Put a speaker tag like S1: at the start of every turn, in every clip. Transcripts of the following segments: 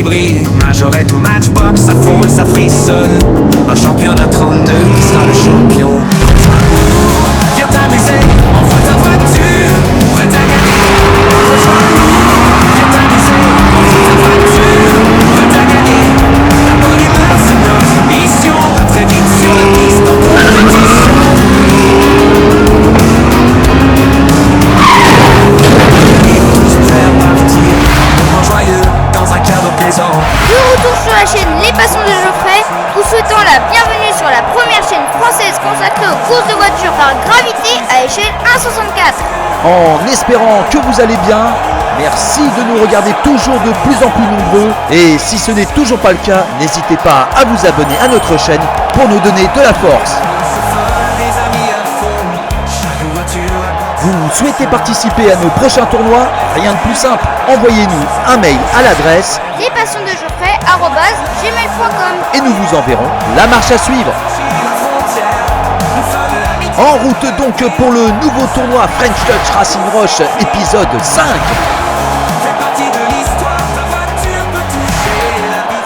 S1: qui brille. Majorette ou Matchbox, ça foule, ça frissonne. Un championnat 32 qui sera le champion. Viens t'amuser, envoie ta voiture, prête à gagner. Viens t'amuser, envoie ta voiture, prête à gagner. La bonne humeur c'est notre mission. À très vite sur la piste en compétition. Joyeux dans un cadre plaisant.
S2: De retour sur la chaîne Les Passions de Geoffrey, vous souhaitons la bienvenue sur la première chaîne française consacrée aux courses de voitures par gravité à échelle 1,64.
S3: En espérant que vous allez bien, merci de nous regarder toujours de plus en plus nombreux. Et si ce n'est toujours pas le cas, n'hésitez pas à vous abonner à notre chaîne pour nous donner de la force. Vous souhaitez participer à nos prochains tournois? Rien de plus simple, envoyez-nous un mail à l'adresse
S2: lespassionsdegeoffrey@gmail.com
S3: et nous vous enverrons la marche à suivre. En route donc pour le nouveau tournoi French Touch Racing Roche épisode 5.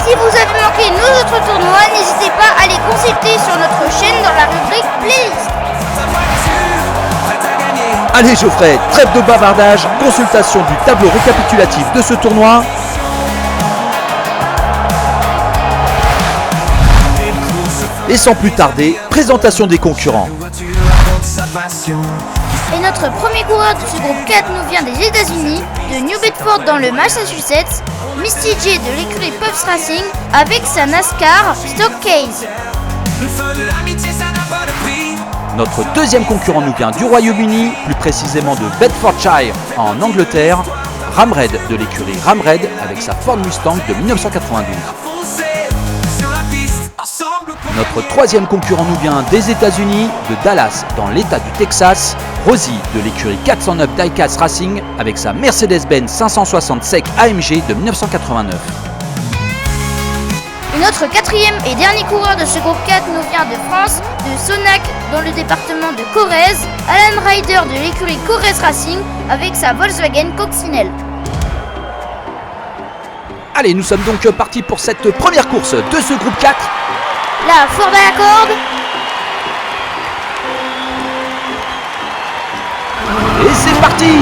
S2: Si vous avez manqué nos autres tournois, n'hésitez pas à les consulter sur notre chaîne dans la rubrique Playlist.
S3: Allez Geoffrey, trêve de bavardage, consultation du tableau récapitulatif de ce tournoi. Et sans plus tarder, présentation des concurrents.
S2: Et notre premier coureur de ce groupe 4 nous vient des États-Unis, de New Bedford dans le Massachusetts, Misty J de l'écurie Puffs Racing avec sa NASCAR Stock Case.
S3: Notre deuxième concurrent nous vient du Royaume-Uni, plus précisément de Bedfordshire en Angleterre, Ramred de l'écurie Ramred avec sa Ford Mustang de 1992. Notre troisième concurrent nous vient des États-Unis, de Dallas dans l'État du Texas, Rosie de l'écurie 409 Diecast Racing avec sa Mercedes-Benz 560 SEC AMG de 1989.
S2: Et notre quatrième et dernier coureur de ce groupe 4 nous vient de France, de Sonac dans le département de Corrèze, Alan Ryder de l'écurie Corrèze Racing avec sa Volkswagen Coccinelle.
S3: Allez, nous sommes donc partis pour cette première course de ce groupe 4.
S2: La Ford à la corde.
S3: Et c'est parti!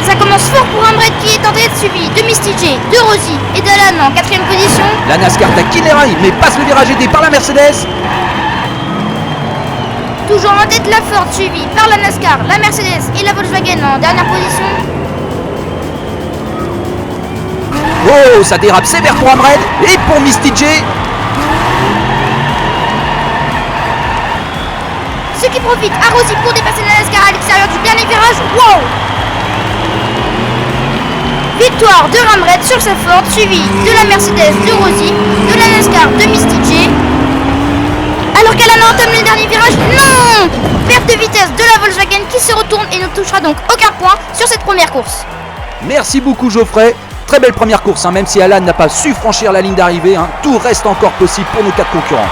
S2: Ça commence fort pour un break qui est en tête, suivi de Misty J, de Rosie et d'Alan en quatrième position.
S3: La NASCAR taquine les rails mais passe le virage aidé par la Mercedes.
S2: Toujours en tête la Ford, suivie par la NASCAR, la Mercedes et la Volkswagen en dernière position.
S3: Oh, ça dérape sévère pour Amred et pour Misty J.
S2: Ce qui profite à Rosie pour dépasser la NASCAR à l'extérieur du dernier virage. Wow! Victoire de Ramred sur sa Ford, suivie de la Mercedes de Rosie, de la NASCAR de Misty J. Alors qu'Alan entame le dernier virage, non! Perte de vitesse de la Volkswagen qui se retourne et ne touchera donc aucun point sur cette première course.
S3: Merci beaucoup Geoffrey. Très belle première course, même si Alan n'a pas su franchir la ligne d'arrivée, tout reste encore possible pour nos 4 concurrents.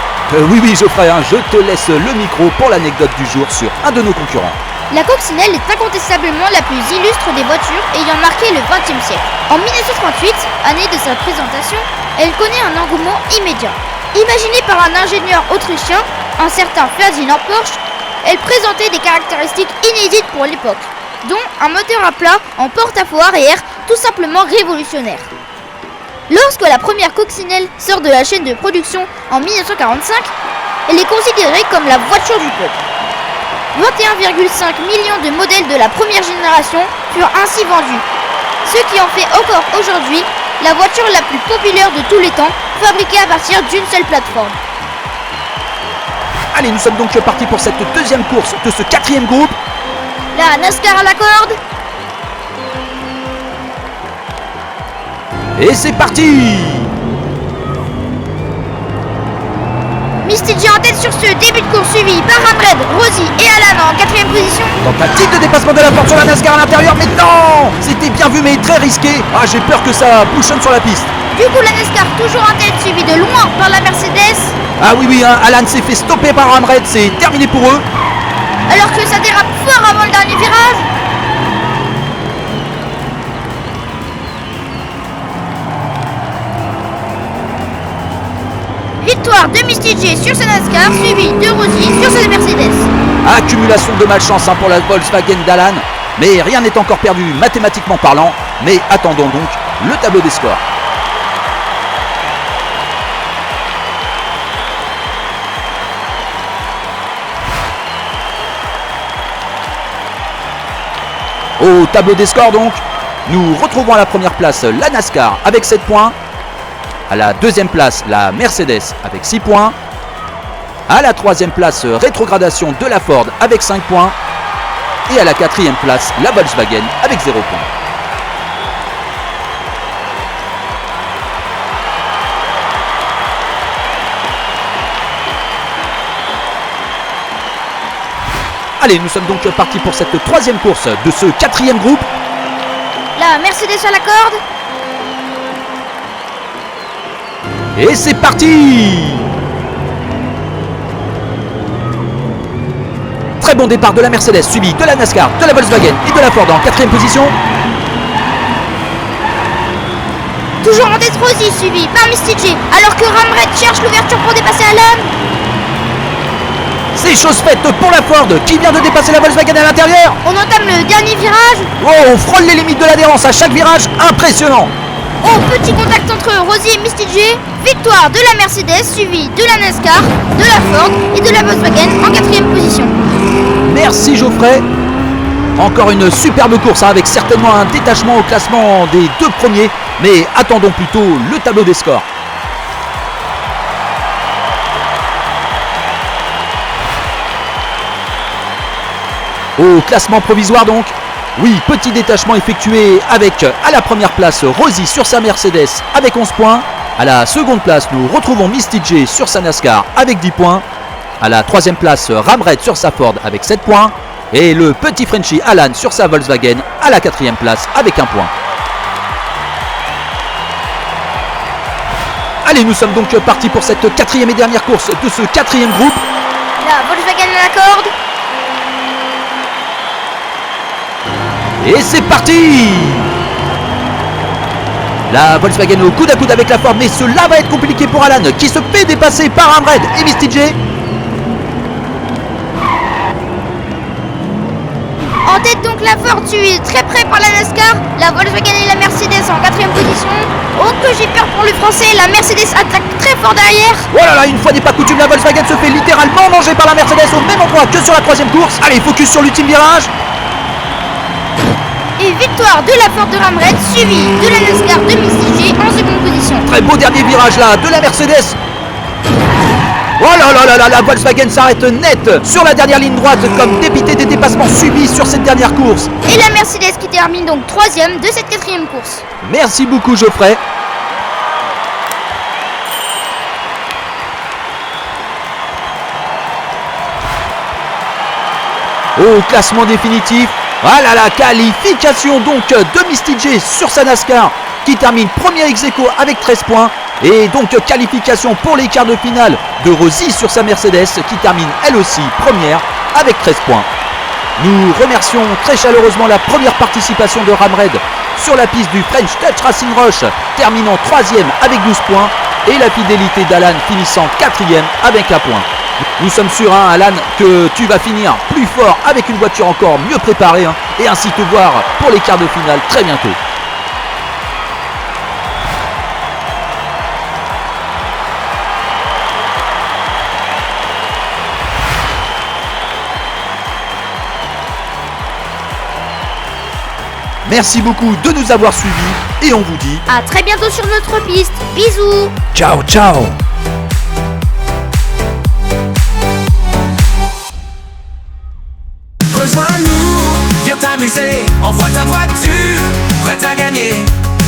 S3: Oui Geoffrey, je te laisse le micro pour l'anecdote du jour sur un de nos concurrents.
S2: La Coccinelle est incontestablement la plus illustre des voitures ayant marqué le XXe siècle. En 1938, année de sa présentation, elle connaît un engouement immédiat. Imaginée par un ingénieur autrichien, un certain Ferdinand Porsche, elle présentait des caractéristiques inédites pour l'époque, dont un moteur à plat en porte-à-faux arrière tout simplement révolutionnaire. Lorsque la première Coccinelle sort de la chaîne de production en 1945, elle est considérée comme la voiture du peuple. 21,5 millions de modèles de la première génération furent ainsi vendus, ce qui en fait encore aujourd'hui la voiture la plus populaire de tous les temps, fabriquée à partir d'une seule plateforme.
S3: Allez, nous sommes donc partis pour cette deuxième course de ce quatrième groupe.
S2: La NASCAR à la corde.
S3: Et c'est parti!
S2: Misty J en tête sur ce début de course, suivi par Ramred, Rosie et Alan en quatrième position.
S3: Tentative de dépassement de la porte sur la NASCAR à l'intérieur, mais non! C'était bien vu mais très risqué. J'ai peur que ça bouchonne sur la piste.
S2: Du coup la NASCAR toujours en tête, suivi de loin par la Mercedes.
S3: Oui, Alan s'est fait stopper par Ramred, c'est terminé pour eux.
S2: Alors que ça dérape fort avant le dernier virage. J sur sa NASCAR, suivi de Rossi sur sa Mercedes.
S3: Accumulation de malchance pour la Volkswagen d'Alan, mais rien n'est encore perdu mathématiquement parlant, mais attendons donc le tableau des scores. Au tableau des scores donc, nous retrouvons à la première place la NASCAR avec 7 points, à la deuxième place la Mercedes avec 6 points, à la troisième place rétrogradation de la Ford avec 5 points, et à la quatrième place la Volkswagen avec 0 points. Allez, nous sommes donc partis pour cette troisième course de ce quatrième groupe.
S2: La Mercedes à la corde.
S3: Et c'est parti! Très bon départ de la Mercedes, suivi de la NASCAR, de la Volkswagen et de la Ford en quatrième position.
S2: Toujours en tête Rossi, suivi par Misty J, alors que Ramred cherche l'ouverture pour dépasser Alan.
S3: C'est chose faite pour la Ford qui vient de dépasser la Volkswagen à l'intérieur.
S2: On entame le dernier virage.
S3: Oh, on frôle les limites de l'adhérence à chaque virage, impressionnant.
S2: Oh, petit contact entre Rossi et Misty J. Victoire de la Mercedes, suivie de la NASCAR, de la Ford et de la Volkswagen en quatrième position.
S3: Merci Geoffrey. Encore une superbe course avec certainement un détachement au classement des deux premiers. Mais attendons plutôt le tableau des scores. Au classement provisoire donc, oui, petit détachement effectué avec à la première place Rossi sur sa Mercedes avec 11 points. À la seconde place, nous retrouvons Misty J sur sa NASCAR avec 10 points. À la troisième place, Ramred sur sa Ford avec 7 points. Et le petit Frenchie Alan sur sa Volkswagen à la quatrième place avec 1 point. Allez, nous sommes donc partis pour cette quatrième et dernière course de ce quatrième groupe.
S2: La Volkswagen à la corde.
S3: Et c'est parti! La Volkswagen au coude à coude avec la Ford, mais cela va être compliqué pour Alan qui se fait dépasser par Ramred et Misty J.
S2: En tête donc la Ford, suivie très près par la NASCAR, la Volkswagen et la Mercedes en quatrième position. Oh que j'ai peur pour le français, la Mercedes attaque très fort derrière.
S3: Oh là là, une fois n'est pas coutume, la Volkswagen se fait littéralement manger par la Mercedes au même endroit que sur la troisième course. Allez, focus sur l'ultime virage.
S2: Et victoire de la Ford de Ramred, suivie de la NASCAR de Misty J en seconde position.
S3: Très beau dernier virage là de la Mercedes. Oh là là là là, la Volkswagen s'arrête net sur la dernière ligne droite comme dépité des dépassements subis sur cette dernière course.
S2: Et la Mercedes qui termine donc troisième de cette quatrième course.
S3: Merci beaucoup Geoffrey. Au classement définitif, ah là là, qualification donc de Misty J sur sa NASCAR qui termine premier ex-aequo avec 13 points. Et donc qualification pour les quarts de finale de Rossi sur sa Mercedes qui termine elle aussi première avec 13 points. Nous remercions très chaleureusement la première participation de Ramred sur la piste du French Touch Racing Rush terminant 3e avec 12 points et la fidélité d'Alan finissant 4e avec 1 point. Nous sommes sûrs, Alan, que tu vas finir plus fort avec une voiture encore mieux préparée et ainsi te voir pour les quarts de finale très bientôt. Merci beaucoup de nous avoir suivis et on vous dit
S2: à très bientôt sur notre piste. Bisous.
S3: ciao ciao.
S1: Rejoins-nous, viens t'amuser, envoie ta voiture, prête à gagner.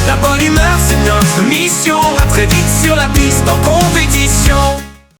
S1: La bonne humeur c'est notre mission, à très vite sur la piste en compétition.